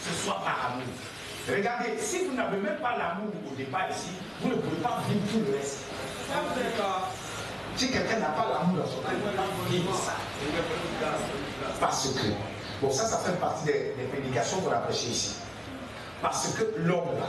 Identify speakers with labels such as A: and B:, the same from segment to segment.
A: ce soit par amour. Regardez, si vous n'avez même pas l'amour au départ ici, vous ne pouvez pas vivre tout le reste. Si quelqu'un n'a pas l'amour dans son cœur, il ne peut pas vivre ça. Parce que, bon, ça fait partie des prédications qu'on a prêchées ici. Parce que l'homme, là,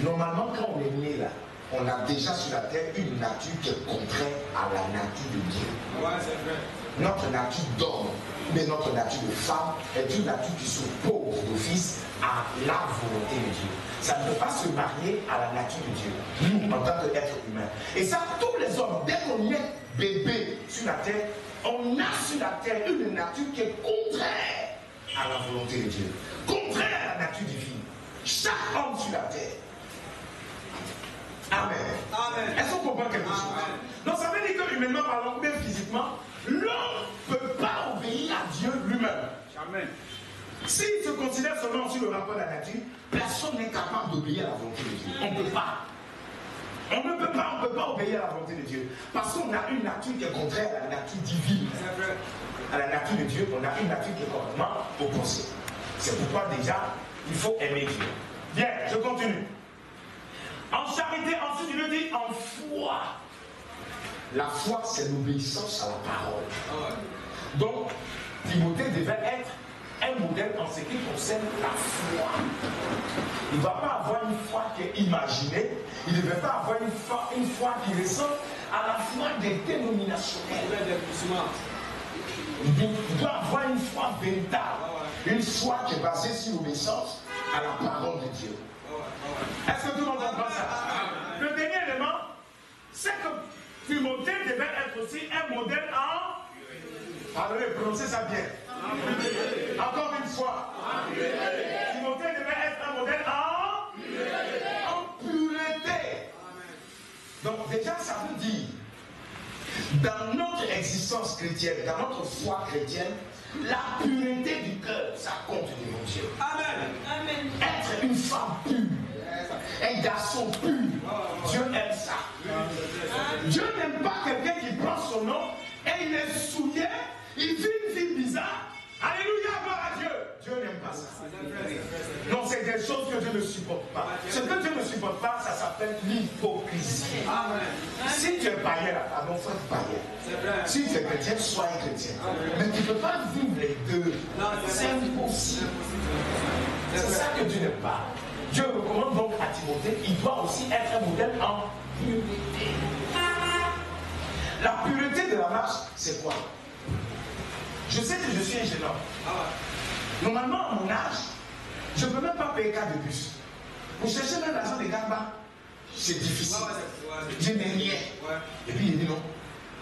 A: normalement, quand on est né là, on a déjà sur la terre une nature qui est contraire à la nature de Dieu.
B: Ouais, c'est vrai.
A: Notre nature d'homme, mais notre nature de femme est une nature qui s'oppose d'office à la volonté de Dieu. Ça ne peut pas se marier à la nature de Dieu, nous, en tant qu'être humain. Et ça, tous les hommes, dès qu'on est bébé sur la terre, on a sur la terre une nature qui est contraire à la volonté de Dieu, contraire à la nature divine. Chaque homme sur la terre. Amen. Amen. Est-ce qu'on comprend quelque chose? Donc ça veut dire que humainement parlant, même physiquement, l'homme ne peut pas obéir à Dieu lui-même. Amen. S'il se considère seulement sur le rapport de la nature, personne n'est capable d'obéir à la volonté de Dieu. On ne peut pas. On ne peut pas obéir à la volonté de Dieu. Parce qu'on a une nature qui est contraire à la nature divine. À la nature de Dieu, on a une nature qui est complètement opposée. C'est pourquoi déjà, il faut aimer Dieu. Bien, je continue. En charité, ensuite il le dit en foi. La foi, c'est l'obéissance à la parole. Donc, Timothée devait être un modèle en ce qui concerne la foi. Il ne va pas avoir une foi qui est imaginée. Il ne devait pas avoir une foi qui ressemble à la foi des dénominationnels. Il doit avoir une foi véritable. Une foi qui est basée sur l'obéissance à la parole de Dieu. Est-ce que tout le monde comprend ça? Le dernier élément, c'est que Timothée devait être aussi un modèle en... Pardonnez, prononcez ça bien. Encore une fois. Timothée devait être un modèle en pureté. Donc déjà, ça veut dire, dans notre existence chrétienne, dans notre foi chrétienne, la pureté du cœur, ça compte devant Dieu. Amen. Amen. Être une femme pure, un garçon pur, Dieu aime ça. Dieu n'aime pas quelqu'un qui prend son nom et il est souillé, il vit une vie bizarre. Alléluia, gloire à Dieu. Dieu n'aime pas ça. Non, c'est des choses que Dieu ne supporte pas. Ce que Dieu ne supporte pas, ça s'appelle l'hypocrisie. Si tu es païen, là, pardon, frère païen. Si tu es chrétien, sois chrétien. Mais tu ne peux pas vivre les deux. C'est impossible. C'est ça que Dieu n'aime pas. Dieu recommande donc à Timothée, il doit aussi être un modèle en pureté. La pureté de la marche, c'est quoi? Je sais que je suis ingénieur. Normalement, à mon âge, je ne peux même pas payer carte de bus. Pour chercher même l'argent des gars, c'est difficile. Je n'ai rien. Et puis il dit non.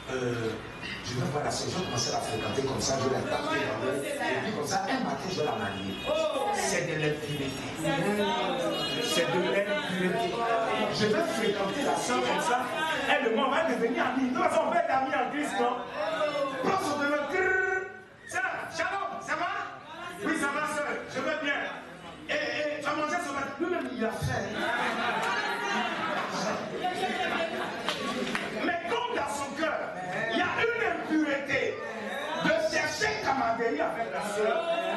A: Je vais voir la soeur, je vais commencer à la fréquenter comme ça, je vais la taper dans l'œil. Et puis comme ça, un matin, je vais la marier. C'est de l'impunité. C'est de l'impunité. Je vais fréquenter la soeur comme ça. Elle me va devenir amie. De toute façon, on va être amis en Christ, non? Prends son téléphone. Shalom, ça va? Oui, ça va, soeur, je vais bien. Et tu as mangé ce matin? Lui-même, il a fait. Mais comme dans son cœur, il y a une impureté de chercher camaraderie avec la soeur,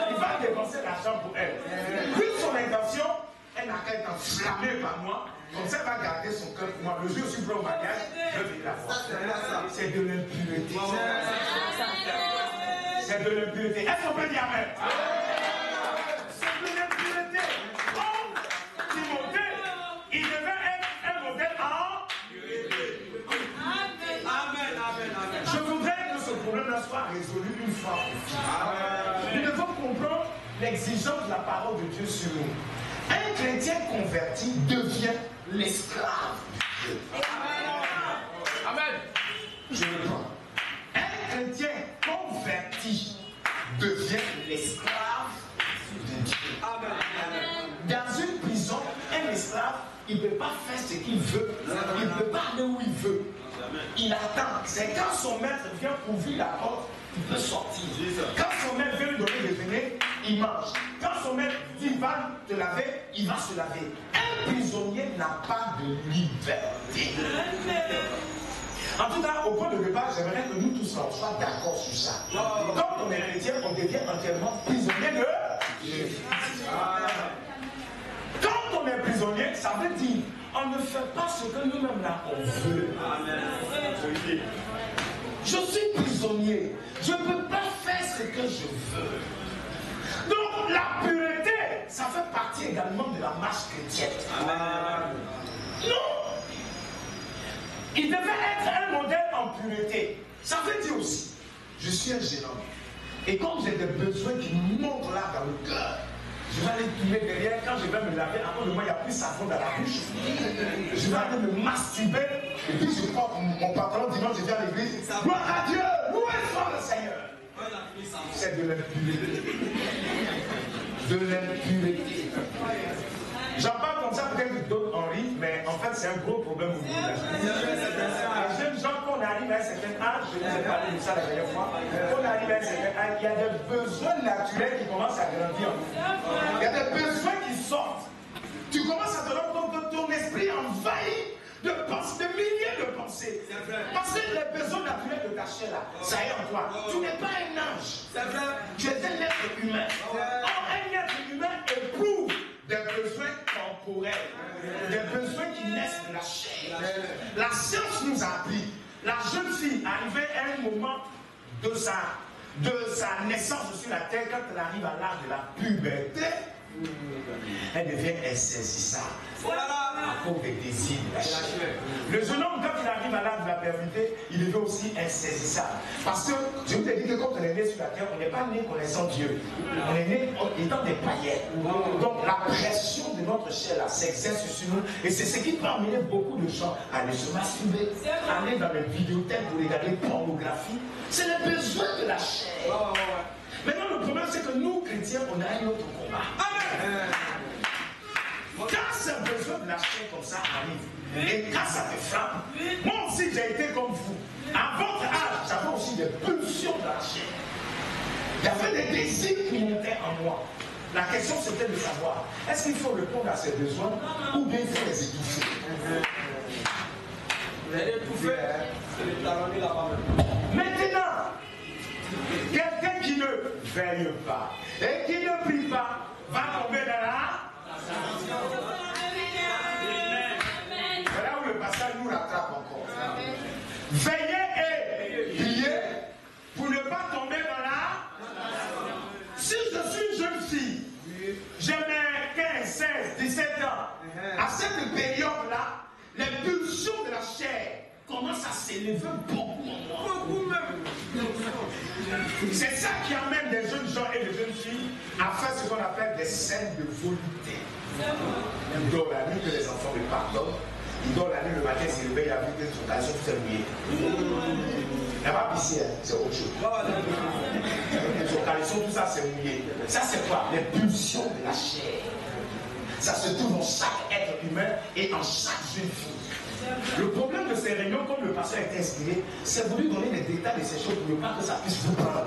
A: il va dépenser l'argent pour elle. Puis son intention, elle n'a qu'à être enflammée par moi, comme ça elle va garder son cœur pour moi. Le jour où je suis prêt au mariage, je vais la voir. C'est de l'impureté. C'est de l'impureté. Est-ce qu'on peut dire amen? C'est de l'impureté. Comme Timothée, il devait être un modèle en pureté. Amen, amen, amen. Je voudrais que ce problème-là soit résolu une fois pour toutes. Nous devons comprendre l'exigence de la parole de Dieu sur nous. Un chrétien converti devient l'esclave de Dieu. Amen. Je le prends. Un chrétien converti devient l'esclave de Dieu. Amen. Dans une prison, un esclave, il ne peut pas faire ce qu'il veut. Il ne peut pas aller où il veut. Il attend. C'est quand son maître vient ouvrir la porte, il peut sortir. Quand son maître vient lui donner le déjeuner, il mange. Quand son maître dit va te laver, il va se laver. Un prisonnier n'a pas de liberté. En tout cas, au point de départ, j'aimerais que nous tous soient d'accord sur ça. Quand on est chrétien, on devient entièrement prisonnier de Quand on est prisonnier, ça veut dire on ne fait pas ce que nous-mêmes là on veut. Je suis prisonnier. Je ne peux pas faire ce que je veux. Donc la pureté, ça fait partie également de la marche chrétienne. Non. Il devait être un modèle en pureté. Ça veut dire aussi, je suis un jeune homme. Et comme j'ai des besoins qui montent là dans le cœur, je vais aller tourner derrière. Quand je vais me laver, à un moment, il n'y a plus de savon dans la bouche. Je vais aller me masturber. Et puis je prends mon pantalon dimanche, je viens à l'église. Gloire à Dieu, loué soit le Seigneur. C'est de l'impureté. De l'impureté. J'en parle comme ça, peut-être que d'autres en rient, mais en fait, c'est un gros problème au niveau de la jeune. Les jeunes gens, quand on arrive à un certain âge, je vous ai parlé de ça la dernière fois, quand on arrive à un certain âge, il y a des besoins naturels qui commencent à grandir. Il y a des besoins qui sortent. Tu commences à te rendre compte que ton esprit envahit de pensées, de milliers de pensées. Parce que les besoins naturels de ta chair là, ça y est en toi. Tu n'es pas un ange. Tu es un être humain. Or, un être humain éprouve des besoins temporels, des besoins qui naissent de la chair. La science nous a appris. La jeune fille arrivée à un moment de sa naissance sur la terre, quand elle arrive à l'âge de la puberté, elle devient insaisissable à cause des désirs de la chair. Le jeune homme, quand il arrive à l'âge de la puberté, il devient aussi insaisissable. Parce que, je vous ai dit que quand on est né sur la terre, on n'est pas né connaissant Dieu. On est né étant des païens. Donc la pression de notre chair là s'exerce sur nous. Et c'est ce qui peut amener beaucoup de gens à aller se masturber, à aller dans les vidéothèques pour regarder pornographie. C'est le besoin de la chair. Maintenant, le problème, c'est que nous, chrétiens, on a un autre combat. Quand ce besoin de la chair comme ça arrive, et quand ça te frappe, moi aussi, j'ai été comme vous. À votre âge, j'avais aussi des pulsions de la chair. Il y avait des désirs qui montaient en moi. La question, c'était de savoir, est-ce qu'il faut répondre à ces besoins ou bien il faut les étouffer? Les étouffer, c'est les talonner là-bas. Maintenant, quelqu'un qui ne veille pas et qui ne prie pas va tomber dans la... C'est là où le passage nous rattrape encore. Veillez et priez pour ne pas tomber dans la... Si je suis une jeune fille, j'ai mes 15, 16, 17 ans, à cette période-là, les pulsions de la chair commencent à s'élever beaucoup en moi. Beaucoup même. C'est ça qui amène des jeunes gens et des jeunes filles à faire ce qu'on appelle des scènes de volupté. Ils dorment la nuit, que les enfants ne pardonnent. Ils dorment la nuit, le matin, ils se réveillent avec des tentations, tout est mouillé. Il n'y a pas piscine, c'est autre chose. Son caleçon, tout ça, c'est mouillé. Ça, c'est quoi? Les pulsions de la chair. Ça se trouve en chaque être humain et en chaque jeune fille. Le problème de ces réunions, comme le pasteur est inspiré, c'est voulu donner les détails de ces choses pour ne pas que ça puisse vous prendre.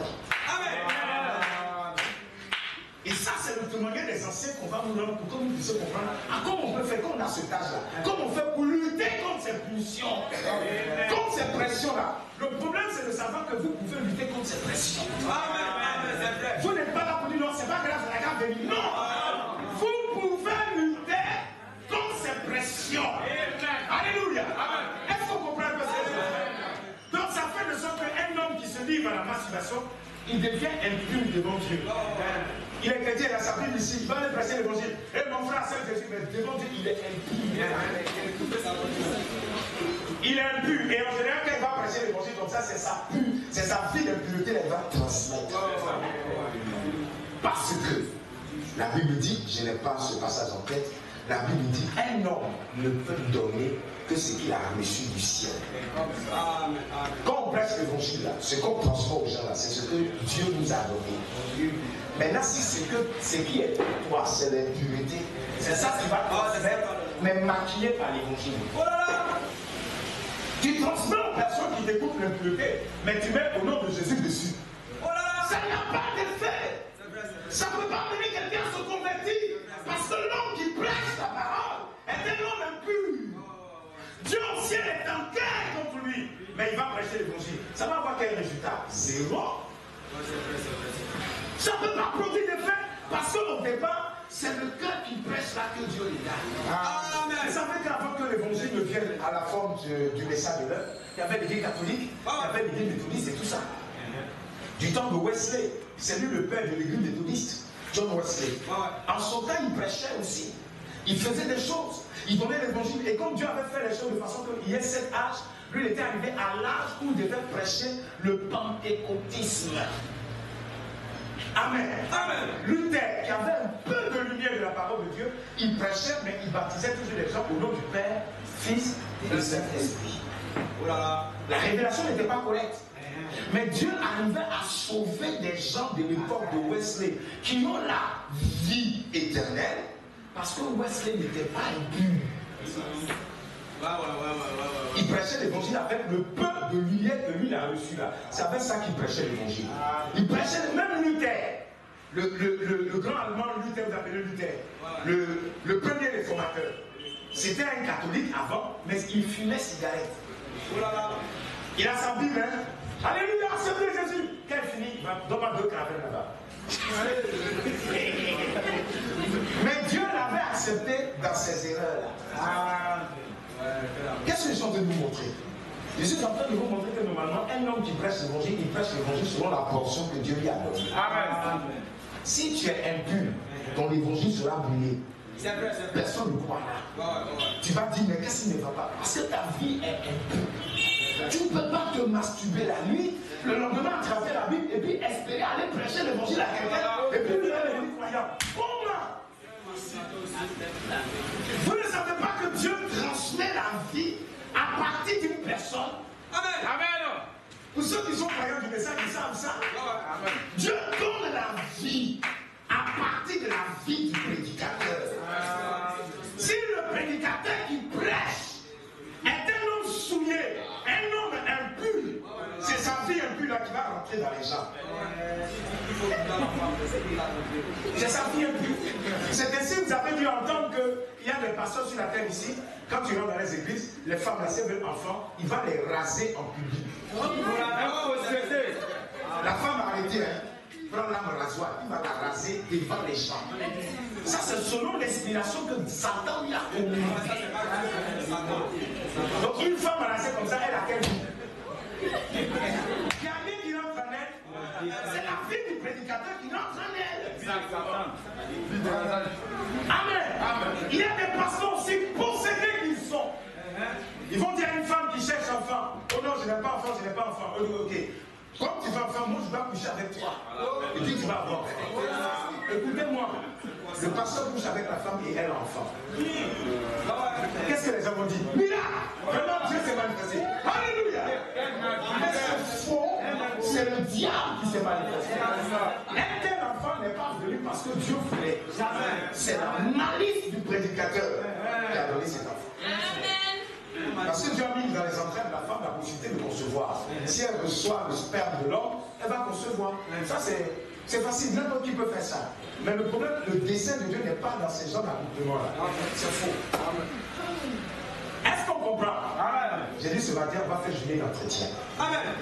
A: Et ça, c'est le témoignage des anciens qu'on va nous rendre pour que nous puissions comprendre comment on peut faire quand on a cet âge-là. Comment on fait pour lutter contre ces pulsions, contre ces pressions-là. Le problème, c'est de savoir que vous pouvez lutter contre ces pressions. Vous n'êtes pas là pour dire non, c'est pas grave, c'est la grave de lui. Non! Vous pouvez lutter contre ces pressions. Alléluia! Est-ce qu'on comprend un peu ça? Donc, ça fait de sorte qu'un homme qui se livre à la masturbation, il devient impur devant Dieu. Il est chrétien, il a sa Bible ici, il va aller prêcher l'évangile. Et mon frère, c'est Jésus, mais devant Dieu, il est impur. Il est impur. Et en général, quand il va prêcher l'évangile comme ça, c'est sa vie d'impureté, elle va transmettre. Parce que la Bible dit, je n'ai pas ce passage en tête, la Bible dit, un homme ne peut donner que ce qu'il a reçu du ciel. Quand on prêche l'évangile, ce qu'on transforme aux gens là, c'est ce que Dieu nous a donné. Maintenant, si ce qui est pour toi, c'est l'impureté, c'est ça qui va te transmettre, mais maquillé par l'évangile. Tu transmets aux personnes qui t'écoutent l'impureté, mais tu mets au nom de Jésus dessus. Ça n'a pas d'effet. Ça ne peut pas amener quelqu'un à se convertir. Parce que l'homme qui prêche la parole est un homme impur. Dieu au ciel est en guerre contre lui. Mais il va prêcher l'évangile. Ça va avoir quel résultat? Zéro. Ça ne peut pas produire d'effet. Parce qu'au c'est le cœur qui prêche là que Dieu les garde. Amen. Vous savez qu'avant que l'évangile ne vienne à la forme du message de l'heure, il y avait l'église catholique, il y avait l'église méthodiste et tout ça. Du temps de Wesley, c'est lui le père de l'église méthodiste, John Wesley. En son temps, il prêchait aussi. Il faisait des choses. Il donnait l'évangile. Et comme Dieu avait fait les choses de façon qu'il y ait cet âge, lui, il était arrivé à l'âge où il devait prêcher le pentecôtisme. Amen. Amen. Luther, qui avait un peu de lumière de la parole de Dieu, il prêchait, mais il baptisait toujours les gens au nom du Père, Fils et du Saint-Esprit. Oh là là. La révélation n'était pas correcte. Mais Dieu arrivait à sauver des gens de l'époque de Wesley qui ont la vie éternelle parce que Wesley n'était pas impur. Il prêchait l'évangile avec le peu de lumière que lui a reçu là. C'est avec ça qu'il prêchait l'évangile. Il prêchait même Luther. Le grand allemand Luther, vous appelez Luther. Le premier réformateur. C'était un catholique avant, mais il fumait cigarette. Il a sa Bible, hein. Alléluia, Seigneur Jésus. Quand il finit, donne-moi 2 caravelles là-bas. Mais Dieu l'avait accepté dans ses erreurs-là. Qu'est-ce que je suis en train de vous montrer? Je suis en train de vous montrer que normalement, un homme qui prêche l'évangile, il prêche l'évangile selon la portion que Dieu lui a donnée. Amen. Si tu es impur, ton évangile sera brûlé. Personne ne croira. Tu vas dire, mais qu'est-ce qui ne va pas? Parce que ta vie est impure. Tu ne peux pas te masturber la nuit, le lendemain attraper la Bible et puis espérer aller prêcher l'évangile à quelqu'un et puis lui dire croyant. Comment? Vous ne savez pas que Dieu transmet la vie à partir d'une personne? Amen. Amen. Pour ceux qui sont croyants du message, ils savent ça. Amen. Dieu donne la vie à partir de la vie du prédicateur. Si le prédicateur qui prêche est un homme souillé, un homme impur, c'est sa vie impure là qui va rentrer dans les gens. C'est sa vie impure. C'est ainsi que vous avez dû entendre qu'il y a des pasteurs sur la terre ici. Quand tu rentres dans les églises, les femmes là, si elles veulent enfants, il va les raser en public. La femme a arrêté, hein. Prends l'âme rasoir, il va la raser devant les gens. Ça, c'est selon l'inspiration que Satan lui a communiquée. Donc, une femme rasée comme ça, elle a quelle vie? Il y a rien qui rentre en elle. C'est la vie du prédicateur qui rentre en elle. Amen. Il y a des pasteurs aussi possédés qu'ils sont. Ils vont dire à une femme qui cherche enfant: oh non, je n'ai pas enfant, je n'ai pas enfant. Ok. Comme tu vas enfant, moi je vais coucher avec toi. Et puis tu vas avoir. Écoutez-moi. Le pasteur couche avec la femme et elle a enfant. Qu'est-ce que les gens vont dire? Mira! Vraiment, Dieu s'est manifesté. Alléluia! Mais c'est faux. C'est le diable qui s'est manifesté. Un tel enfant n'est pas venu parce que Dieu voulait. C'est la malice du prédicateur qui a donné cet enfant. Parce que Dieu a mis dans les entrailles de la femme la possibilité de concevoir. Si elle reçoit le sperme de l'homme, elle va concevoir. Ça, c'est facile, n'importe qui peut faire ça. Mais le problème, le dessein de Dieu n'est pas dans ces genres d'accouplement-là. C'est faux. Est-ce qu'on comprend? J'ai dit ce matin, on va faire jouer l'entretien.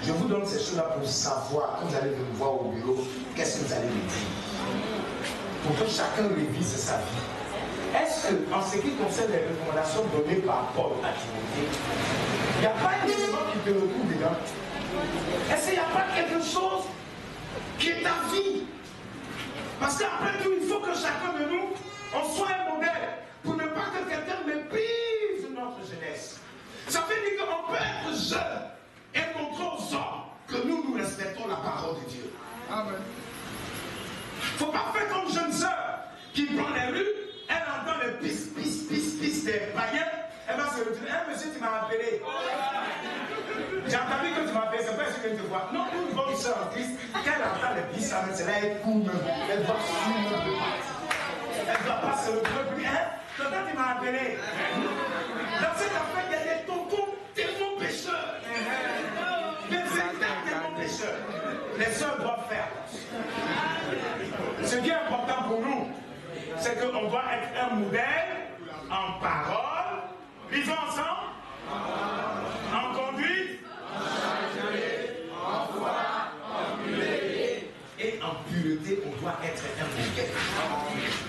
A: Je vous donne ces choses-là pour savoir, quand vous allez me voir au bureau, qu'est-ce que vous allez me dire. Pour que chacun révise sa vie. Est-ce que, en ce qui concerne les recommandations données par Paul à Timothée, il n'y a pas un élément qui te recouvre dedans? Est-ce qu'il n'y a pas quelque chose qui est ta vie? Parce qu'après tout, il faut que chacun de nous, on soit un modèle pour ne pas que quelqu'un méprise notre jeunesse. Ça veut dire qu'on peut être jeune et montrer aux hommes que nous respectons la parole de Dieu. Amen. Il ne faut pas faire comme jeune sœur qui prend les rues. Elle entend le pis des païens, elle va se retourner. Hey, monsieur, tu m'as appelé. J'ai entendu que tu m'as appelé, c'est pas sûr que je te vois. Non, une bonne soeur en Christ, quand elle entend le pis, c'est là, elle court même. Elle va suivre le parti. Elle ne va pas se retourner plus. Hein? Tonton, tu m'as appelé. Dans cette affaire, il y a des tontons tellement pécheurs. Des véritables tellement pécheurs. Les sœurs doivent faire. Ce qui est important pour nous, c'est qu'on doit être un modèle en parole, vivons ensemble, en conduite, en foi, en pureté. Et en pureté, on doit être un modèle.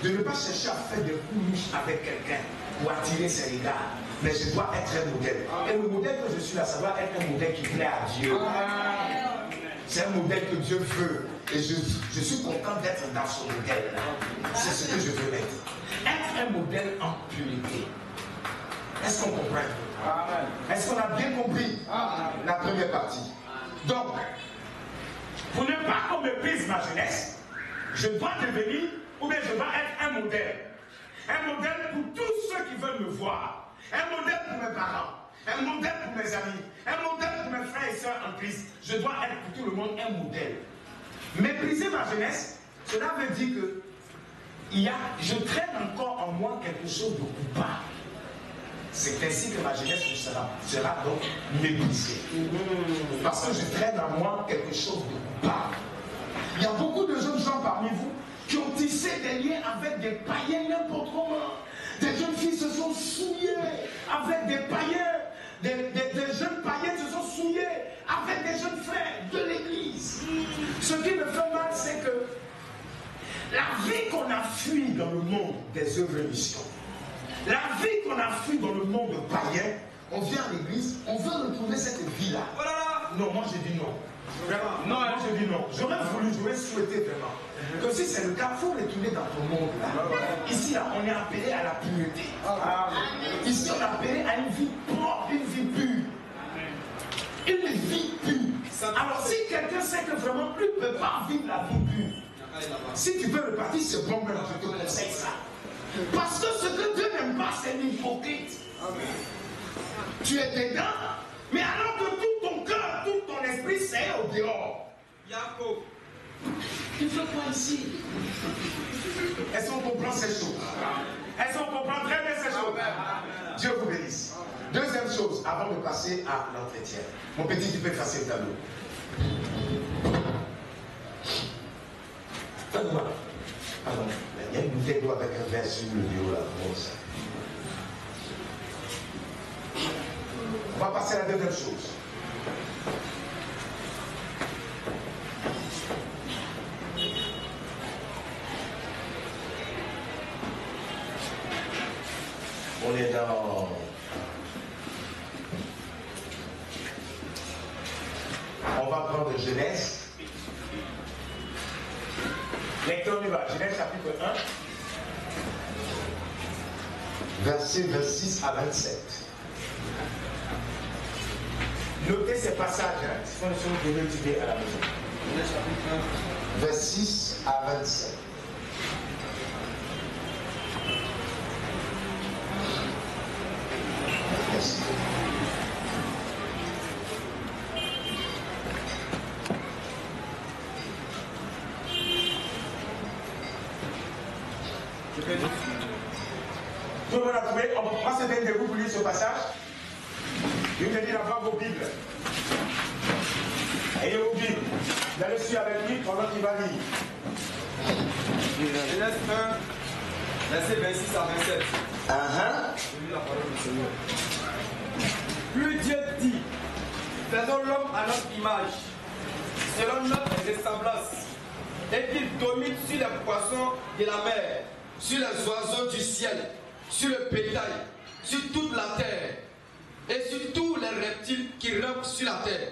A: De ne vais pas chercher à faire des coups louches avec quelqu'un pour attirer ses regards. Mais je dois être un modèle. Et le modèle que je suis là, ça doit être un modèle qui plaît à Dieu. C'est un modèle que Dieu veut. Et je suis content d'être dans ce modèle-là. C'est ce que je veux être. Être un modèle en pureté. Est-ce qu'on comprend? Est-ce qu'on a bien compris la première partie? Donc, pour ne pas qu'on méprise ma jeunesse, je dois devenir, ou bien je dois être un modèle. Un modèle pour tous ceux qui veulent me voir. Un modèle pour mes parents. Un modèle pour mes amis. Un modèle pour mes frères et sœurs en Christ. Je dois être pour tout le monde un modèle. Mépriser ma jeunesse, cela veut dire que je traîne encore en moi quelque chose de coupable. C'est ainsi que ma jeunesse sera donc méprisée. Parce que je traîne en moi quelque chose de coupable. Il y a beaucoup de jeunes gens parmi vous qui ont tissé des liens avec des païens n'importe comment. Des jeunes filles se sont souillées avec des païens. Des jeunes païens se sont souillés avec des jeunes frères de l'église. Ce qui me fait mal, c'est que la vie qu'on a fui dans le monde des œuvres et missions, la vie qu'on a fui dans le monde païen, on vient à l'église, on veut retrouver cette vie-là. Non, moi j'ai dit non. Non, moi je dis non. J'aurais souhaité vraiment que si c'est le cas, il faut retourner dans ton monde là. Ici, là, on est appelé à la pureté. Ici, on est appelé à une vie propre, une vie pure. Une vie pure. Alors, si quelqu'un sait que vraiment lui ne peut pas vivre la vie pure, si tu veux repartir, c'est bon, mais je te conseille ça. Parce que ce que Dieu n'aime pas, c'est l'hypocrite. Tu es dedans, mais alors que tout ton cœur, tout ton esprit, c'est au dehors. Tu fais quoi ici? Est-ce qu'on comprend ces choses? Est-ce qu'on comprend très bien ces choses? Dieu vous bénisse. Deuxième chose, avant de passer à l'entretien. Mon petit, tu peux effacer le tableau. Fais-moi. Pardon. Il y a une bouteille d'eau avec un verre sur le bureau là. Bon, ça. On va passer à la deuxième chose. On est dans... On va prendre Genèse. Lecteur, on y va. Genèse chapitre 1. Versets 26 à 27. Notez ces passages, hein, si on est donner une idée à la maison. Genèse chapitre 1. 26 à 27. Merci. Tout le monde a trouvé. On va se donner de vous pour lire ce passage. Je vais te dire d'avoir vos Bibles. Ayez vos Bibles. Vous allez suivre avec lui pendant qu'il va lire.
B: Genèse 1, verset 26 à 27. Je lis la parole du Seigneur. Puis Dieu dit, faisons l'homme à notre image, selon notre ressemblance, et qu'il domine sur les poissons de la mer, sur les oiseaux du ciel, sur le bétail, sur toute la terre, et sur tous les reptiles qui rampent sur la terre.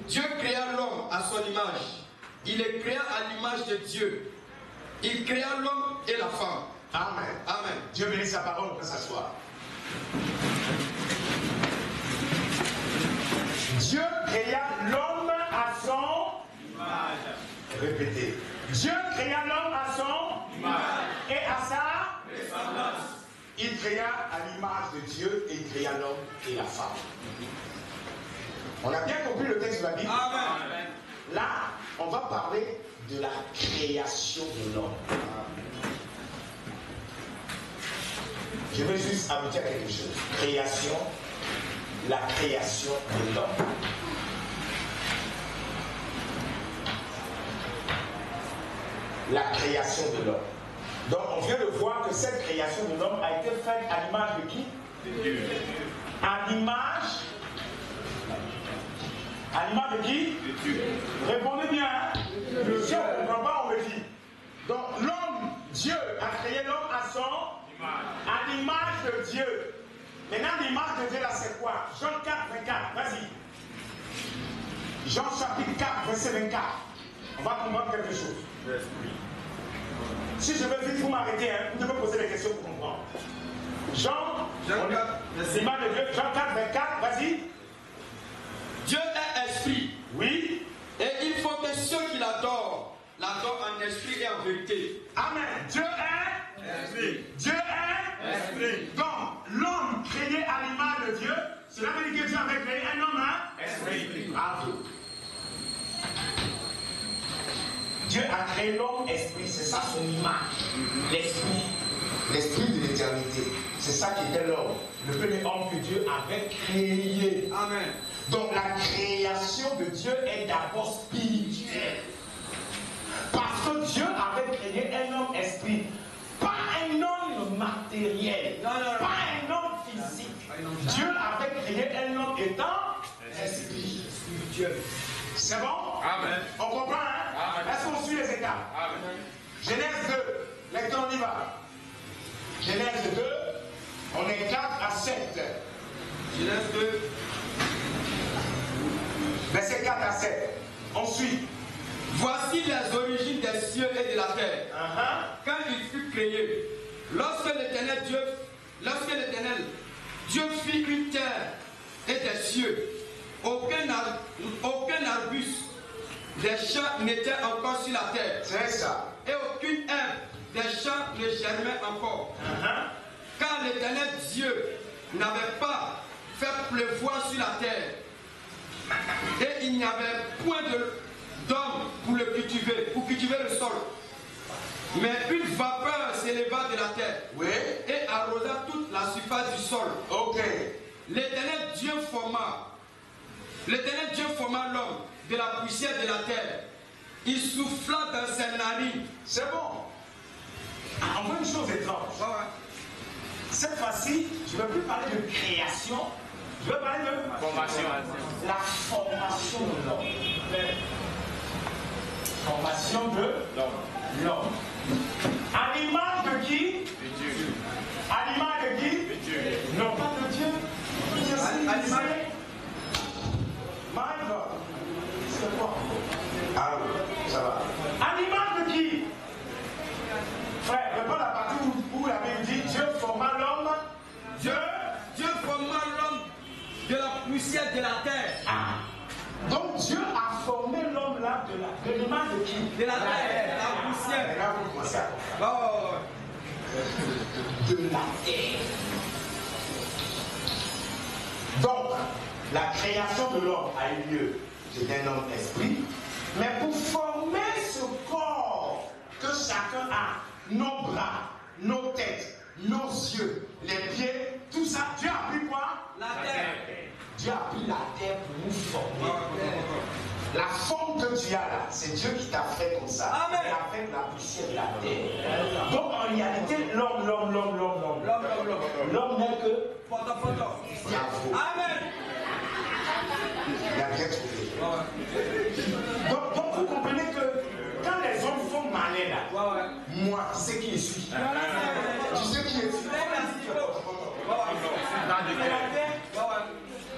B: Dieu créa l'homme à son image. Il est créé à l'image de Dieu. Il créa l'homme et la femme.
A: Amen.
B: Amen.
A: Dieu bénisse sa parole, on peut s'asseoir. Dieu créa l'homme à son image. Répétez. Dieu créa l'homme à son image et à sa ressemblance. Il créa à l'image de Dieu et il créa l'homme et la femme. On a bien compris le texte de la Bible.
B: Amen.
A: Là, on va parler de la création de l'homme. Je veux juste ajouter quelque chose. Création, la création de l'homme. La création de l'homme. Donc on vient de voir que cette création de l'homme a été faite à l'image de qui? De Dieu. À l'image de qui? De Dieu. Répondez bien. Hein? Si on ne comprend pas, on le dit. Donc l'homme, Dieu a créé l'homme à à l'image de Dieu. Maintenant, l'image de Dieu là, c'est quoi? Jean 4, 24, vas-y. Jean chapitre 4, verset 24. On va comprendre quelque chose. Si je veux vite, vous m'arrêtez, hein, vous devez poser des questions pour comprendre. Jean 4, l'image de Dieu, Jean 4, 24, vas-y.
B: Dieu est esprit.
A: Oui.
B: Et il faut que ceux qui l'adorent en esprit et en vérité.
A: Amen. Dieu est esprit. Dieu est esprit. Donc, l'homme créé à l'image de Dieu, cela veut dire que Dieu avait créé un homme, hein? Esprit. Bravo. Dieu a créé l'homme esprit, c'est ça son image. L'esprit. L'esprit de l'éternité. C'est ça qui était l'homme. Le premier homme que Dieu avait créé.
B: Amen.
A: Donc la création de Dieu est d'abord spirituelle. Parce que Dieu avait créé un homme esprit. Pas un homme matériel.
B: Non.
A: Pas un homme physique. Dieu avait créé un homme étant esprit. Spirituel. C'est bon? Amen. On comprend, hein? Est-ce qu'on suit les étapes? Amen. Genèse 2. Lecteur, on y va. Genèse 2. On est 4 à 7.
B: Genèse 2.
A: Verset 4 à 7. On suit.
B: Voici les origines des cieux et de la terre. Quand il fut créé, lorsque l'éternel Dieu fit une terre et des cieux, aucun arbuste des champs n'était encore sur la terre.
A: C'est ça.
B: Et aucune herbe des champs ne germait encore. Car l'éternel Dieu n'avait pas fait pleuvoir sur la terre. Et il n'y avait point d'homme pour cultiver le sol. Mais une vapeur s'éleva de la terre,
A: oui,
B: et arrosa toute la surface du sol.
A: Ok.
B: L'éternel Dieu forma l'homme de la poussière de la terre. Il souffla dans ses narines.
A: C'est bon. On voit une chose étrange. Cette fois-ci, je ne veux plus parler de création. Je veux parler de
C: formation.
A: La formation de l'homme. Formation de l'homme. À l'image de qui?
C: De Dieu.
A: À l'image de qui?
C: De Dieu.
A: Non, pas de Dieu.
B: À l'image.
A: My God. C'est quoi? Ah oui, ça va. À l'image de qui? Frère, ne pas la partie où la Bible dit Dieu forma l'homme.
B: Dieu forma l'homme de la poussière de la terre.
A: Donc Dieu a formé l'homme là de l'image de qui?
B: De la terre, la poussière.
A: Et là, vous commencez à comprendre. De la terre. Donc, la création de l'homme a eu lieu d'un homme esprit. Mais pour former ce corps que chacun a, nos bras, nos têtes, nos yeux, les pieds, tout ça, Dieu a pris quoi?
B: La terre.
A: Dieu a pris la terre pour nous former. La forme que tu as là, c'est Dieu qui t'a fait comme ça.
B: Amen.
A: Et avec la poussière de la terre. Donc en réalité, l'homme n'est que
B: Photo.
A: bravo.
B: Amen.
A: Il a bien trouvé. Donc vous comprenez que quand les hommes font malin là, moi, tu sais qui je suis. Tu sais qui je suis.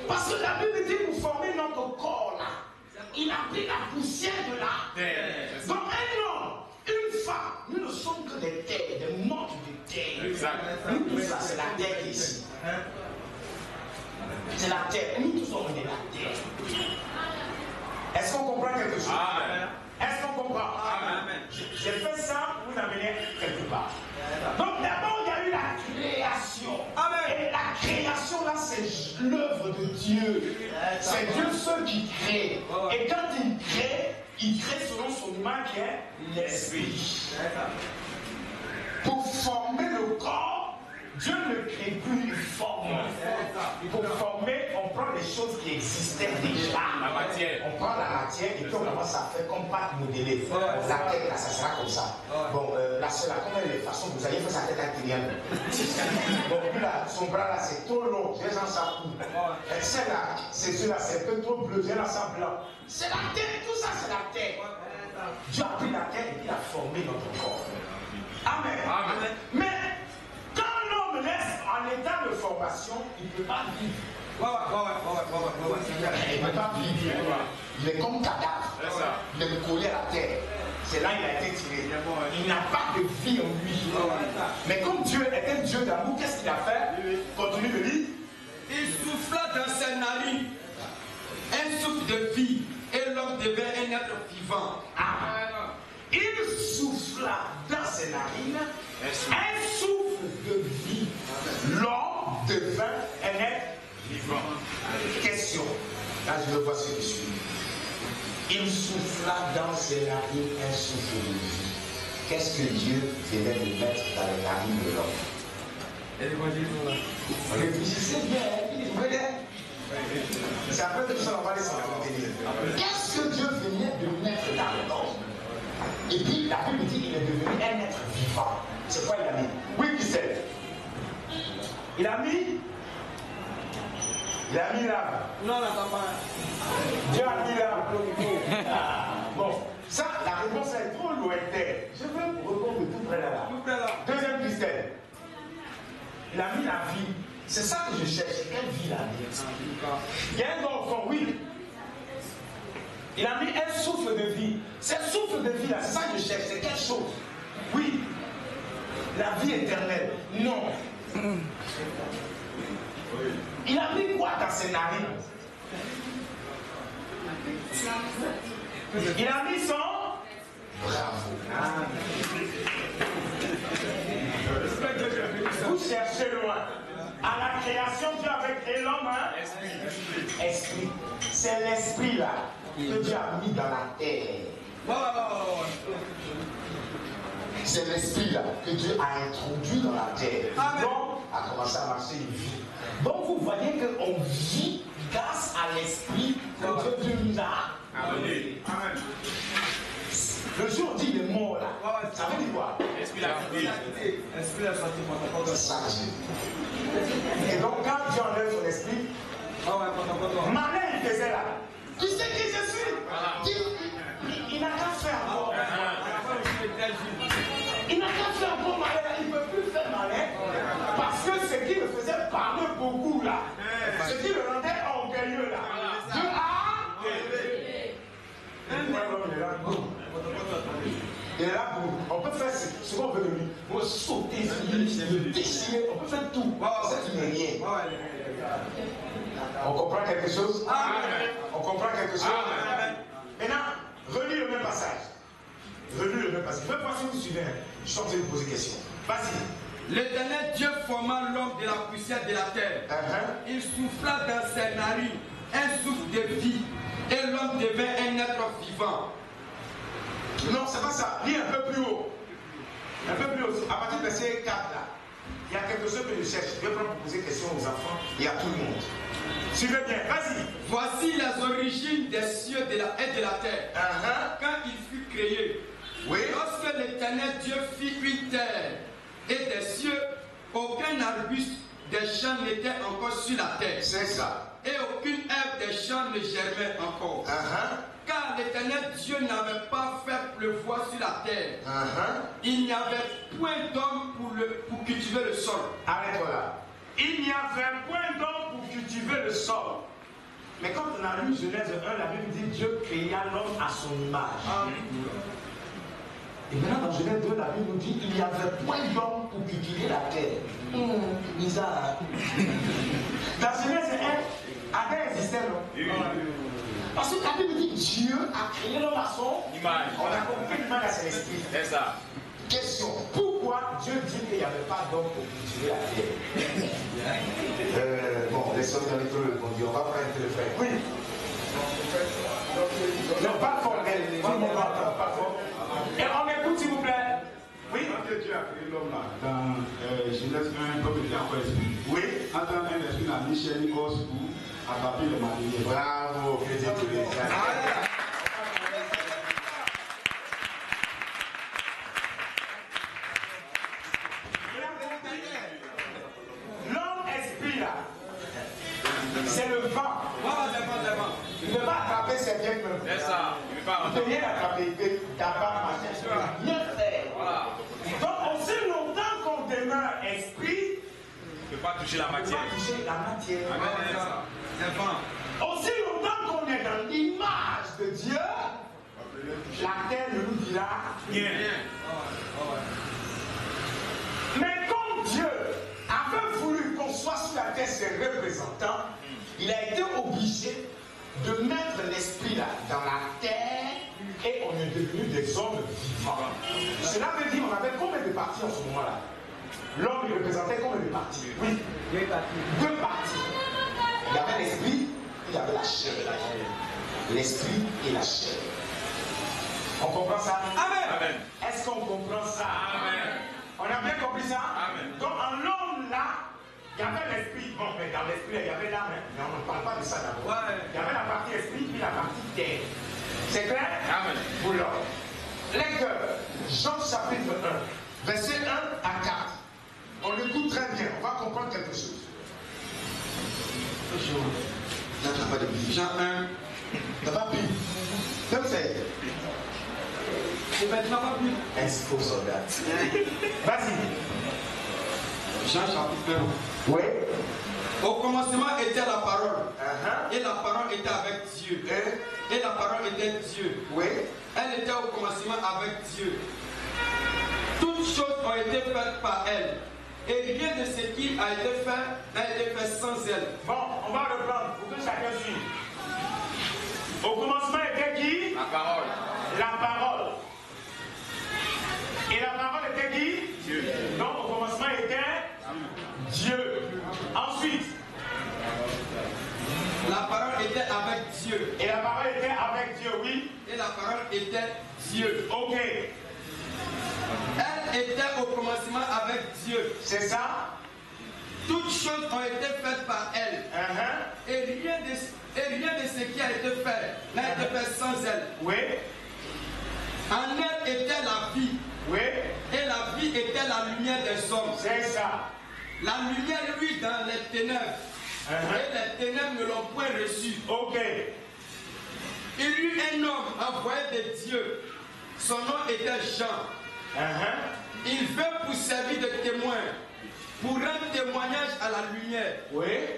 A: Parce que la Bible dit pour former notre corps là, il a pris la poussière de la terre. Donc un homme, une femme, nous ne sommes que des terres, des morts de terre.
C: Exact.
A: Nous, tout ça, c'est la terre qui est ici. C'est la terre. Nous tous sommes de la terre. Est-ce qu'on comprend quelque chose?
C: Amen.
A: Est-ce qu'on comprend?
C: Amen.
A: J'ai fait ça pour vous amener quelque part. Donc d'abord, il y a eu la création.
B: Amen.
A: Et la création, là, c'est l'œuvre de Dieu. C'est Dieu seul qui crée. Et quand il crée selon son image qui est l'esprit. Pour former le corps, Dieu ne crée plus une forme. Pour former, on prend des choses qui existaient déjà.
C: La matière.
A: On prend la matière et puis on commence à faire comme pâte modelée. La tête, là, ça sera comme ça. Bon, la seule, comment elle est façon, vous avez fait sa tête à Kylian. Bon, puis là, son bras là, c'est trop long. J'ai dans sa cou. Celle-là, ses yeux là, c'est un peu trop bleu. J'ai dans sa blanc. C'est la tête, tout ça, c'est la terre. Dieu a pris la terre et il a formé notre corps. Amen. Amen. Mais quand l'homme reste en état de formation, il ne peut pas vivre. Il ne peut pas vivre. Il est comme cadavre. Il est collé à la terre. C'est là qu'il a été tiré. Il n'a pas de vie en lui. Mais comme Dieu est un Dieu d'amour, qu'est-ce qu'il a fait? Continue de lire.
B: Il souffla dans ses narines un souffle de vie et l'homme devint un être vivant.
A: Il souffla dans ses narines un souffle de vie. L'homme devint un être vivant. Question. Là, je veux voir ce qui suit. Il souffla dans ses narines un souffle de vie. Qu'est-ce que Dieu venait de mettre dans les narines de l'homme? Réfléchissez bien. C'est après tout ça, on va aller s'en contenir. Qu'est-ce que Dieu venait de mettre dans l'homme? Et puis la Bible dit qu'il est devenu un être vivant. C'est quoi il a mis? Oui, qui sait? Il a mis l'âme.
B: Non, pas.
A: Dieu a mis l'âme. Bon, ça, la réponse est trop lointaine. Je veux répondre tout près là. Deuxième Christelle. Il a mis la vie. C'est ça que je cherche. Quelle vie la vie? Il y a un enfant, oui. Il a mis un souffle de vie. Ce souffle de vie là, c'est ça que je cherche. C'est quelque chose. Oui. La vie éternelle. Non. Il a mis quoi dans ses narines? Il a mis son... Bravo. Vous cherchez loin. À la création, Dieu avait créé l'homme. Esprit. C'est l'esprit là que Dieu a mis dans la terre. C'est l'esprit là que Dieu a introduit dans la terre. Donc, a commencé à marcher une vie. Donc, vous voyez qu'on vit grâce à l'esprit que Dieu nous a donné. Le jour où dit il est mort là, ça veut dire quoi? L'esprit l'a vie. C'est ça. Et donc, quand Dieu enlève son esprit, Mané il faisait là. Tu sais qui je suis? Il n'a qu'à faire encore. Il n'a qu'à faire encore Mané là. Il ne peut plus faire Mané. Parce que ce qui le faisait parler beaucoup là, ce qui le rendait orgueilleux là, Dieu a élevé. Il est là pour. On peut faire ce qu'on veut de lui. On peut sauter, le déchirer, on peut faire tout. Ça, tu n'es rien. On comprend quelque chose? Amen. On comprend quelque chose? Amen. Maintenant, relis le même passage. Relis le même passage. Je vais voir si vous suivez. Je suis en train de vous poser une question. Vas-y.
B: L'Éternel Dieu forma l'homme de la poussière de la terre. Il souffla dans ses narines un souffle de vie et l'homme devint un être vivant.
A: Non, c'est pas ça. Lis un peu plus haut. Un peu plus haut. À partir du verset 4 là, il y a quelque chose que je cherche. Je vais prendre pour poser question aux enfants et à tout le monde. Suivez bien, vas-y.
B: Voici les origines des cieux et de la terre. Quand il fut créé, lorsque l'Éternel Dieu fit une terre et des cieux, aucun arbuste des champs n'était encore sur la terre.
A: C'est ça.
B: Et aucune herbe des champs ne germait encore. Car l'Éternel Dieu n'avait pas fait pleuvoir sur la terre. Il n'y avait point d'homme pour cultiver le sol.
A: Arrête-toi là. Il n'y avait point d'homme pour cultiver le sol. Mais quand on a lu Genèse 1, la Bible dit Dieu créa l'homme à son image. Et maintenant dans Genèse 2, la Bible nous dit il n'y avait point d'homme pour cultiver la terre. Bizarre. Dans Genèse 1, Adam existait, non? Parce que la Bible dit Dieu a créé l'homme à son image. On a compris l'image à son esprit.
C: C'est ça.
A: Question, pourquoi Dieu dit qu'il n'y avait pas d'homme pour cultiver la terre? Bon, laissons dans les peu le conduire. On va prendre un téléphone. Oui. Non, pas fort, pas fort. Et on écoute, s'il vous plaît. Oui.
D: Quand Dieu a créé l'homme là, dans Genèse 1, comme il était encore esprit.
A: Oui.
D: Attends, un esprit n'a ni chair ni os pour attraper le marinier.
A: Bravo, que Dieu te bénisse. C'est le vent. Il ne peut pas attraper ses biens.
C: C'est ça.
A: Il ne peut rien attraper. Il ne peut pas marcher. Rien faire. Donc on esprit
C: ne peut pas toucher la matière.
A: Aussi longtemps qu'on est dans l'image de Dieu, la terre ne nous dira rien. Mais comme Dieu avait voulu qu'on soit sur la terre ses représentants, il a été obligé de mettre l'esprit là dans la terre et on est devenu des hommes vivants. Cela veut dire qu'on avait combien de parties en ce moment-là? L'homme il représentait combien de parties? Oui. Deux parties. Il y avait l'esprit, il y avait la chair. L'esprit et la chair. On comprend ça? Amen. Est-ce qu'on comprend ça? Amen. On a bien compris ça? Amen. Donc en l'homme là, il y avait l'esprit. Bon, mais dans l'esprit, il y avait l'âme, mais on ne parle pas de ça d'abord. Il y avait la partie esprit puis la partie terre. C'est clair? Amen. Pour l'homme. Lecteur, Jean chapitre 1, verset 1 à 4. On écoute très bien, on va comprendre quelque chose. Jean 1, t'as pas pu. Comme c'est. Expose that. Vas-y.
B: Jean chapitre 1.
A: Oui.
B: Au commencement était la parole. Et la parole était avec Dieu. Et la parole était Dieu.
A: Oui.
B: Elle était au commencement avec Dieu. Toutes choses ont été faites par elle. Et rien de ce qui a été fait n'a été fait sans elle.
A: Bon, on va reprendre pour que chacun suive. Au commencement était qui?
C: La parole.
A: La parole. Et la parole était qui?
C: Dieu.
A: Donc au commencement était Dieu. Ensuite,
B: la parole était avec Dieu.
A: Et la parole était avec Dieu, oui.
B: Et la parole était Dieu.
A: Ok.
B: Elle était au commencement avec Dieu.
A: C'est ça?
B: Toutes choses ont été faites par elle. Et rien de ce qui a été fait n'a été fait sans elle.
A: Oui.
B: En elle était la vie.
A: Oui.
B: Et la vie était la lumière des hommes.
A: C'est ça.
B: La lumière, lui, dans les ténèbres. Et les ténèbres ne l'ont point reçu.
A: Ok.
B: Il y eut un homme envoyé de Dieu. Son nom était Jean. Il vint pour servir de témoin, pour rendre témoignage à la lumière,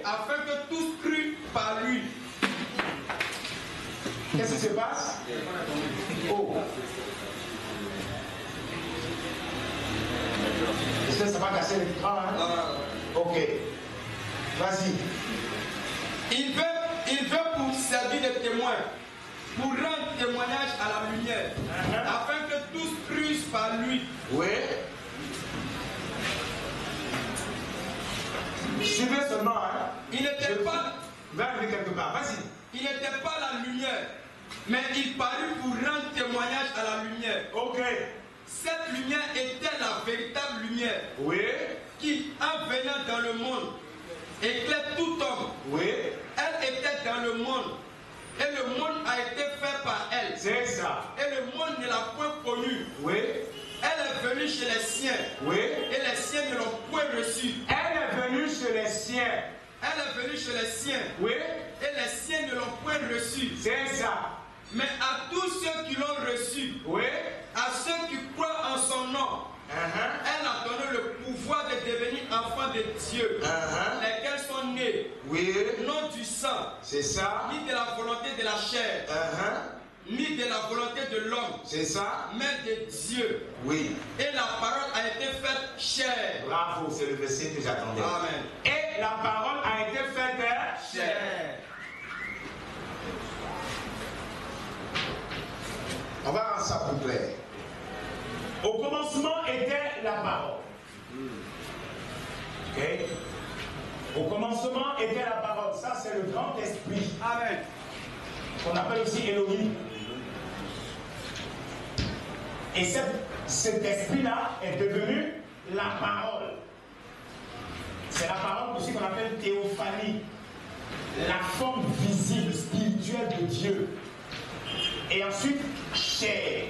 B: afin que tous crût par lui.
A: Qu'est-ce qui se passe? Oh. Est-ce que ça va casser l'écran? Ok. Vas-y.
B: Il veut pour servir de témoin, pour rendre témoignage à la lumière, afin que tous crussent par lui.
A: Oui. Suivez seulement, hein.
B: Il n'était pas.
A: Va arriver quelque part. Vas-y.
B: Il n'était pas la lumière, mais il parut pour rendre témoignage à la lumière.
A: Ok.
B: Cette lumière était la véritable lumière.
A: Oui.
B: Qui, en venant dans le monde, éclaire tout homme.
A: Oui.
B: Elle était dans le monde. Et le monde a été fait par elle.
A: C'est ça.
B: Et le monde ne l'a point connue.
A: Oui.
B: Elle est venue chez les siens.
A: Oui.
B: Et les siens ne l'ont point reçue.
A: Elle est venue chez les siens.
B: Elle est venue chez les siens.
A: Oui.
B: Et les siens ne l'ont point reçue.
A: C'est ça.
B: Mais à tous ceux qui l'ont reçue.
A: Oui.
B: À ceux qui croient en son nom. Elle a donné le pouvoir de devenir enfants de Dieu, lesquels sont nés, non du sang,
A: c'est ça,
B: ni de la volonté de la chair, ni de la volonté de l'homme,
A: c'est ça,
B: mais de Dieu.
A: Oui.
B: Et la parole a été faite chair.
A: Bravo, c'est le verset que j'attendais.
B: Amen.
A: Et la parole a été faite
B: chair.
A: On va rendre ça plus clair. Au commencement était la parole. Ok? Au commencement était la parole. Ça, c'est le grand esprit.
B: Amen.
A: Qu'on appelle aussi Elohim. Et cet esprit-là est devenu la parole. C'est la parole aussi qu'on appelle théophanie. La forme visible, spirituelle de Dieu. Et ensuite, chair.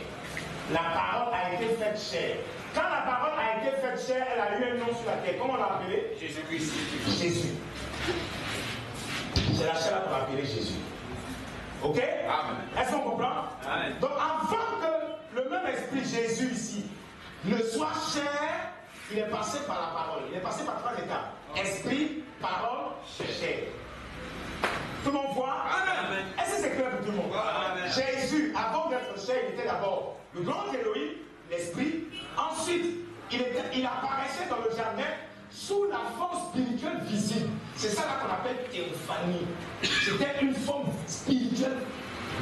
A: La parole a été faite chair. Quand la parole a été faite chair, elle a eu un nom sur la terre. Comment on l'a appelé?
C: Jésus-Christ.
A: Jésus. C'est la chair qu'on a appelée Jésus. Ok?
C: Amen.
A: Est-ce qu'on comprend?
C: Amen.
A: Donc avant que le même esprit Jésus ici ne soit chair, il est passé par la parole. Il est passé par 3 étapes. Esprit, parole, chair. Tout le monde voit? Amen. Est-ce que c'est clair pour tout le monde? Amen. Jésus, avant d'être chair, il était d'abord le grand Elohim, l'esprit. Ensuite, il apparaissait dans le jardin sous la forme spirituelle visible. C'est ça là qu'on appelle théophanie. C'était une forme spirituelle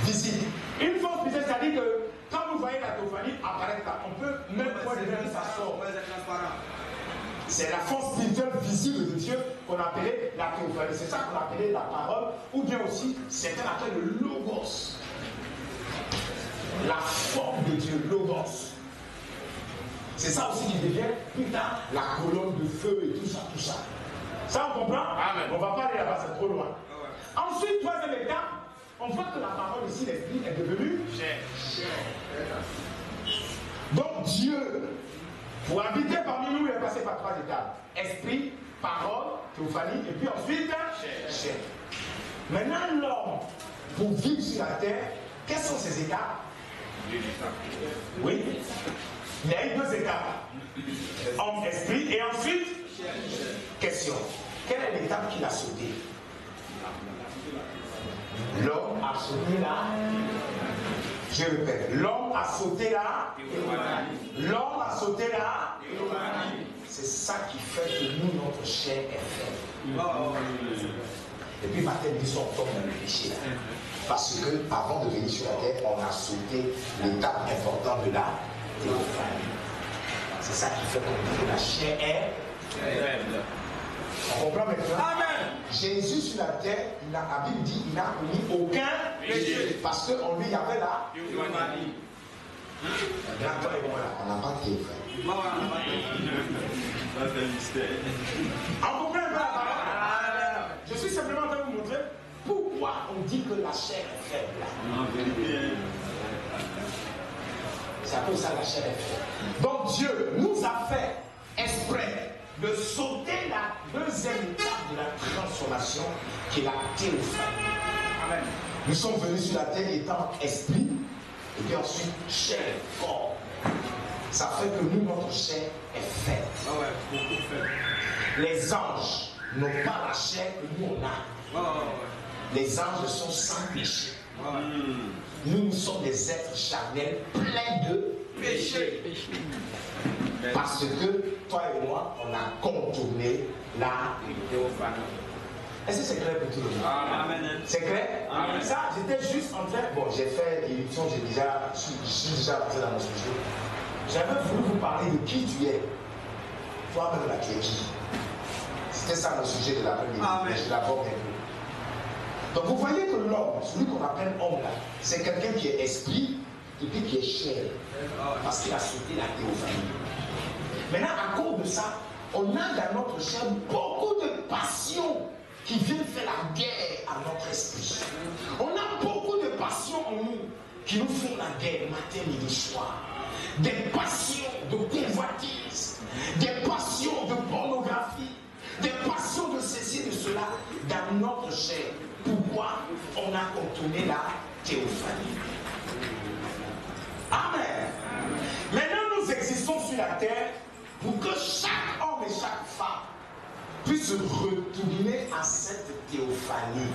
A: visible. Une forme spirituelle, c'est-à-dire que quand vous voyez la théophanie apparaître là, on peut même voir de ça sort. C'est la force spirituelle visible de Dieu qu'on appelait la théophanie. C'est ça qu'on appelait la parole, ou bien aussi, certains appellent le logos. La forme de Dieu, logos. C'est ça aussi qui devient plus tard la colonne de feu et tout ça, tout ça. Ça, on comprend? Amen. On ne va pas aller là-bas, c'est trop loin. Ensuite, 3e étape, on voit que la parole ici, l'esprit, est devenue chair. Donc Dieu, pour habiter parmi nous, il est passé par 3 étapes. Esprit, parole, théophanie, et puis ensuite, chair. Maintenant, l'homme, pour vivre sur la terre, quelles sont ces étapes? Oui. Il y a eu 2 étapes. Homme, esprit, et ensuite, question. Quelle est l'étape qu'il a sautée? L'homme a sauté là. Je répète, l'homme a sauté là. L'homme a sauté là. C'est ça qui fait que nous, notre chair est faible. Et puis matin, ils sont tombés dans le péché là. Parce que avant de venir sur la terre, on a sauté l'étape importante de la théophanie. C'est ça qui fait que la chair est faible. On comprend maintenant? Amen. Jésus sur la terre, la Bible dit, il n'a commis aucun péché. Parce qu'en lui, il y avait la théophanie. On n'a pas de théophanie. On comprend un peu la parole? Je suis simplement en train de vous montrer pourquoi on dit que la chair est faible. C'est à cause de ça la chair est faible. Donc Dieu nous a fait exprès de sauter la 2e étape de la transformation qui est la théophanie. Amen. Nous sommes venus sur la terre étant esprit et puis ensuite chair, corps. Ça fait que nous, notre chair est faible. Ah ouais, beaucoup faible. Les anges n'ont pas la chair que nous on a. Les anges sont sans péché. Nous sommes des êtres charnels pleins de péché. Parce que toi et moi, on a contourné la théophanie. Est-ce que c'est clair pour tout le monde? Amen. C'est clair? Amen. Ça, j'étais juste en train. Bon, j'ai fait l'émission, je suis déjà passé dans mon sujet. J'avais voulu vous parler de qui tu es. Toi-même, là, tu es qui? C'était ça le sujet de la première. Mais je l'aborde un peu. Donc vous voyez que l'homme, celui qu'on appelle homme là, c'est quelqu'un qui est esprit et puis qui est chair. Parce qu'il a sauté la théophanie. Maintenant, à cause de ça, on a dans notre chair beaucoup de passions qui viennent faire la guerre à notre esprit. On a beaucoup de passions en nous qui nous font la guerre matin, midi, soir. Des passions de convoitise, des passions de pornographie, des passions de ceci, de cela dans notre chair. Pourquoi on a contourné la théophanie? Amen. Maintenant, nous existons sur la terre pour que chaque homme et chaque femme puisse retourner à cette théophanie.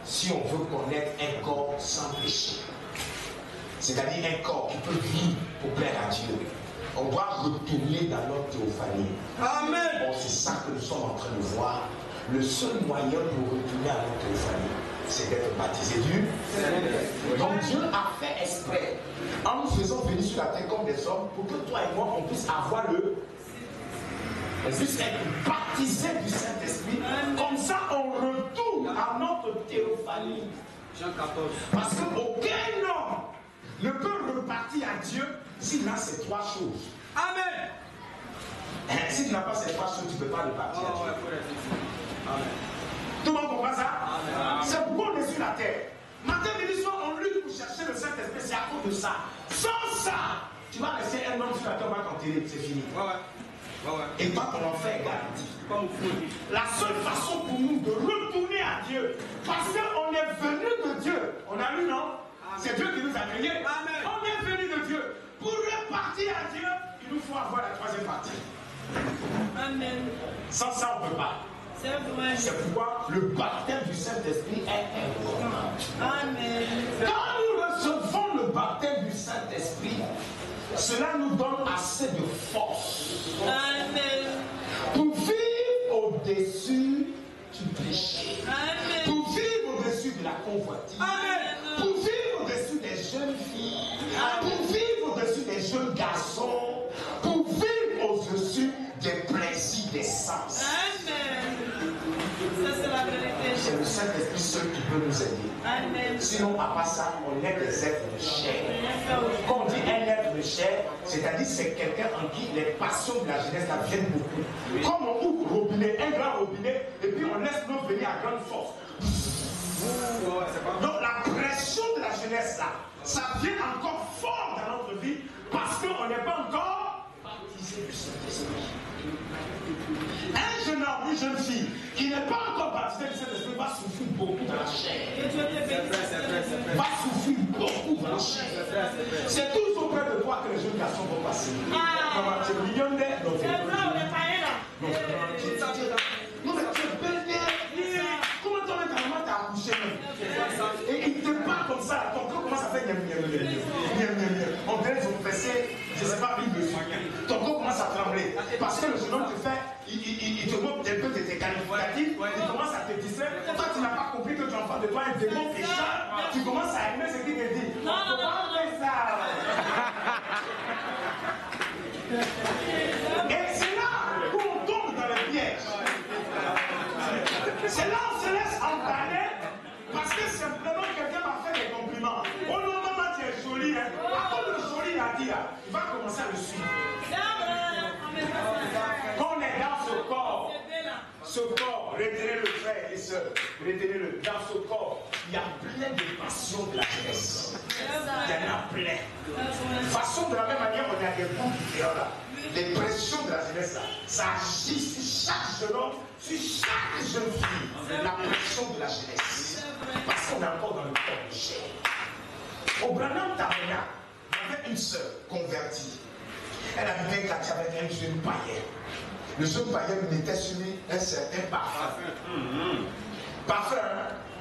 A: Si on veut connaître un corps sans péché, c'est-à-dire un corps qui peut vivre pour plaire à Dieu, on doit retourner dans notre théophanie. Amen. Bon, c'est ça que nous sommes en train de voir. Le seul moyen pour retourner à notre théophanie, c'est d'être baptisé du Saint-Esprit. Donc Dieu a fait exprès, en nous faisant venir sur la terre comme des hommes, pour que toi et moi, on puisse avoir on puisse être baptisé du Saint-Esprit. Comme ça, on retourne à notre théophanie. Jean 14. Parce qu'aucun homme ne peut repartir à Dieu s'il a ces 3 choses. Amen. Si tu n'as pas ces 3 choses, tu ne peux pas repartir à Dieu. Amen. Tout le monde comprend ça? Amen. C'est pourquoi on est sur la terre. Matin, midi, soir, on lutte pour chercher le Saint-Esprit. C'est à cause de ça. Sans ça, tu vas rester un homme sur la terre, on va t'enterrer, c'est fini. Et pas ton enfer est garanti. La seule façon pour nous de retourner à Dieu, parce qu'on est venu de Dieu. On a lu, non? C'est Dieu qui nous a créés. On est venu de Dieu. Pour repartir à Dieu, il il nous faut avoir la troisième partie.
E: Amen.
A: Sans ça, on ne peut pas. C'est pourquoi le baptême du Saint-Esprit est important.
E: Amen.
A: Quand nous recevons le baptême du Saint-Esprit, cela nous donne assez de force.
E: Amen.
A: Pour vivre au-dessus du péché.
E: Amen.
A: Pour vivre au-dessus de la convoitise.
E: Amen.
A: Pour vivre au-dessus des jeunes filles. Pour vivre au-dessus des jeunes garçons. Pour vivre au-dessus des plaisirs des sens.
E: Amen. Ça, c'est la vérité.
A: C'est le Saint-Esprit seul qui peut nous aider.
E: Amen.
A: Sinon, à part ça, on est des êtres de chair. Quand on dit un être de chair, c'est-à-dire c'est quelqu'un en qui les passions de la jeunesse là viennent beaucoup. Comme on ouvre le robinet, un grand robinet, et puis on laisse l'eau venir à grande force. Donc la pression de la jeunesse là, ça vient encore fort dans notre vie parce qu'on n'est pas encore baptisé du Saint-Esprit. Un jeune homme, une jeune fille qui n'est pas encore baptisé du Saint-Esprit va souffrir beaucoup dans la chair. Va souffrir beaucoup dans la chair. C'est toujours près de toi que les jeunes garçons vont passer. Maman, tu es millionnaire, donc tu es non, mais tu es belle. Comment ton maman t'a accouché? Et il te parle comme ça, ton corps commence à faire on dirait qu'ils ont fessé, je ne sais pas, une dessus. Ton corps commence à trembler. Parce que le jeune homme te fait, il te montre un peu de tes qualificatifs, il commence à te distraire. Toi, tu n'as pas compris que tu enfant de toi un démon pécheur. Tu commences à aimer ce qu'il te dit. Non, non, non, fais ça. Et c'est là où on tombe dans le piège. C'est là où on se laisse emballer parce que simplement quelqu'un m'a fait des compliments. Oh non, maman, tu es jolie. Hein. À cause de joli, il a dit là, il va commencer à le suivre. Quand on est dans ce corps, retenez-le frère et soeur, retenez-le, dans ce corps, il y a plein de passions de la jeunesse. Il y en a plein. De façon, de la même manière, on a des bouts différents là. Les pressions de la jeunesse là, ça agit sur chaque jeune homme, sur chaque jeune fille. La pression de la jeunesse. Parce qu'on est encore dans le corps de chair. Au Branham Tabernacle, il y avait une sœur convertie. Elle habitait un quartier avec un jeune païen. Le jeune païen mettait sur lui un certain parfum. Parfum,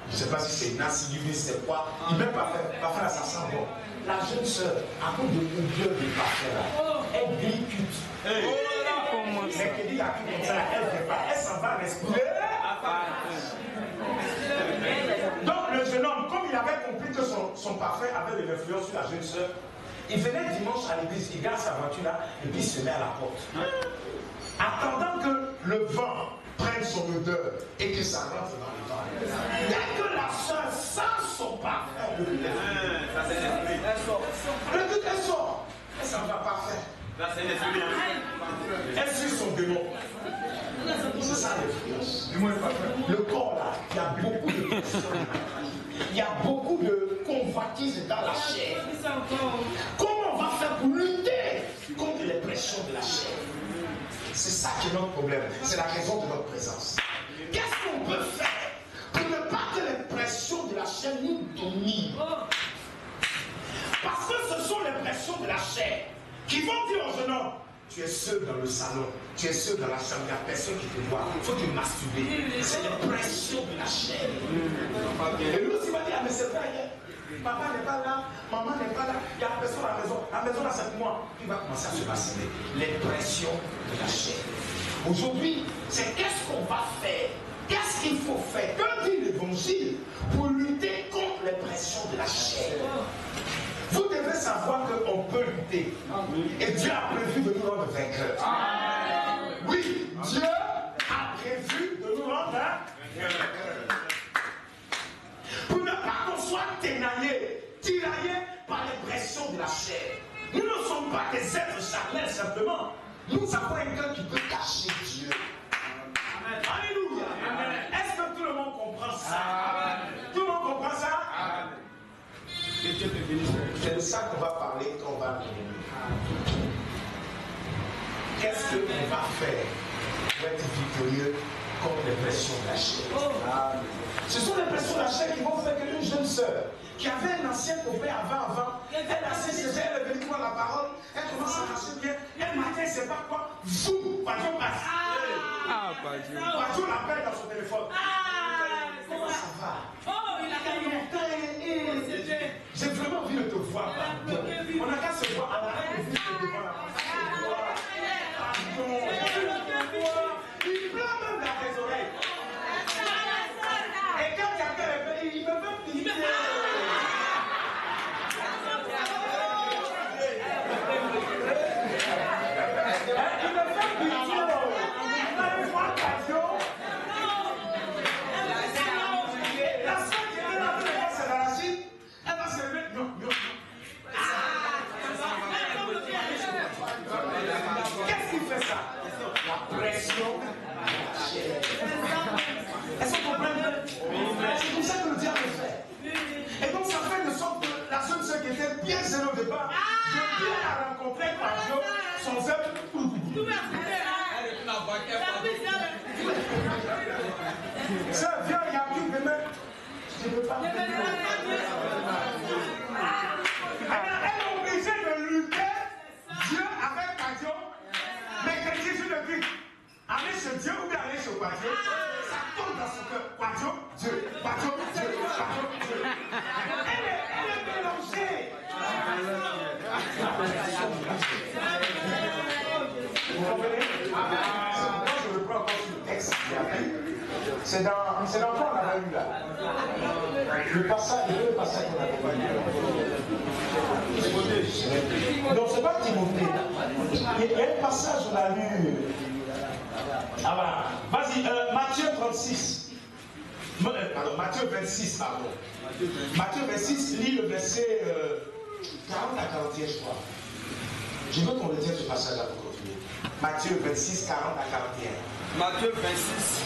A: je ne sais pas si c'est Nancy Duvin, c'est quoi. Il met parfum. Parfum là, ça sent bon. La jeune sœur, à cause de l'odeur du parfum là, elle glicute. Mais qu'elle dit à tout comme ça, elle ne fait pas. Elle s'en va respirer. Donc le jeune homme, comme il avait compris que son parfum avait de l'influence sur la jeune sœur, il venait dimanche à l'église, il garde sa voiture là, et puis il se met à la porte. Attendant que le vent prenne son odeur et que ça rentre dans le vent. Dès que la sœur sent son parfum, le but elle sort. Le but elle sort. Elle s'en va parfait. Elle suit son démon. C'est ça l'influence. Le corps là, il y a beaucoup de pression. Il y a beaucoup de convoitise dans la chair. Comment on va faire pour lutter contre les pressions de la chair? C'est ça qui est notre problème. C'est la raison de notre présence. Qu'est-ce qu'on peut faire pour ne pas que les pressions de la chair nous dominent? Parce que ce sont les pressions de la chair qui vont dire au jeune homme, tu es seul dans le salon, tu es seul dans la chambre, il n'y a personne qui te voit, il faut te masturber. C'est les pressions de la chair. Et lui aussi va dire, ah, mais c'est vrai, papa n'est pas là, maman n'est pas là, il n'y a personne à la maison là c'est pour moi. Il va commencer à se masturber. Les pressions de la chair. Aujourd'hui, c'est qu'est-ce qu'on va faire? Qu'est-ce qu'il faut faire? Que dit l'évangile pour lutter contre les pressions de la chair? Vous devez savoir qu'on peut lutter. Et Dieu a prévu de nous rendre vainqueurs. Oui, Dieu a prévu de nous rendre vainqueurs. Pour ne pas qu'on soit tiraillé par les pressions de la chair. Nous ne sommes pas des êtres charnels simplement. Nous avons un cœur qui peut cacher Dieu. Amen. Alléluia. Est-ce que tout le monde comprend ça? Amen. Tout le monde comprend ça? Amen. Que Dieu te bénisse. C'est de ça qu'on va parler quand on va revenir. Qu'est-ce qu'on va faire pour être victorieux comme les pressions de la chair. Ce sont les pressions de la chair qui vont faire qu'une jeune sœur qui avait un ancien copain avant, elle a cessé, elle est venue voir la parole, elle commence à marcher bien, un matin, elle ne sait pas quoi, zoom, Padio passe. Padio l'appelle dans son téléphone. Comment ça va?
E: Oh, il a gagné.
A: J'ai vraiment envie de te voir. On n'a qu'à se voir. On a rien de vivre devant la il pleure même dans tes oreilles. Et quand quelqu'un est fait, il me fait pitié. Il me fait pitié. Allez voir Padio. La seule qui est là, c'est la Chine. Elle va se lever. Non. Qu'est-ce qui fait ça? La pression. Est-ce qu'on comprend? C'est comme ça que le diable fait. Et donc ça fait de sorte que la seule sœur qui était bien zélée au départ, de bien la rencontrer par Dieu, son zèle. Sœur, viens, il y a un truc demain. Je ne veux pas. Elle est obligée de lutter Dieu avec Padio, mais que Jésus le dit. Aller chez Dieu ou bien aller chez Padio, ça tombe dans son cœur. Padio, Dieu, Padio, Dieu, Padio, Dieu. Elle est mélangée. Vous comprenez? Quand je reprends encore sur le texte qui a pris, c'est dans quoi on avait lu là? Le passage qu'on a lu. Non, c'est pas Timothée. Il y a un passage qu'on a lu. Ah voilà. Vas-y, Matthieu 36. Pardon, Matthieu 26, pardon. Matthieu 26, lis le verset 40 à 41, je crois. Je veux qu'on retient ce passage-là pour continuer. Matthieu 26, 40 à 41.
B: Matthieu 26,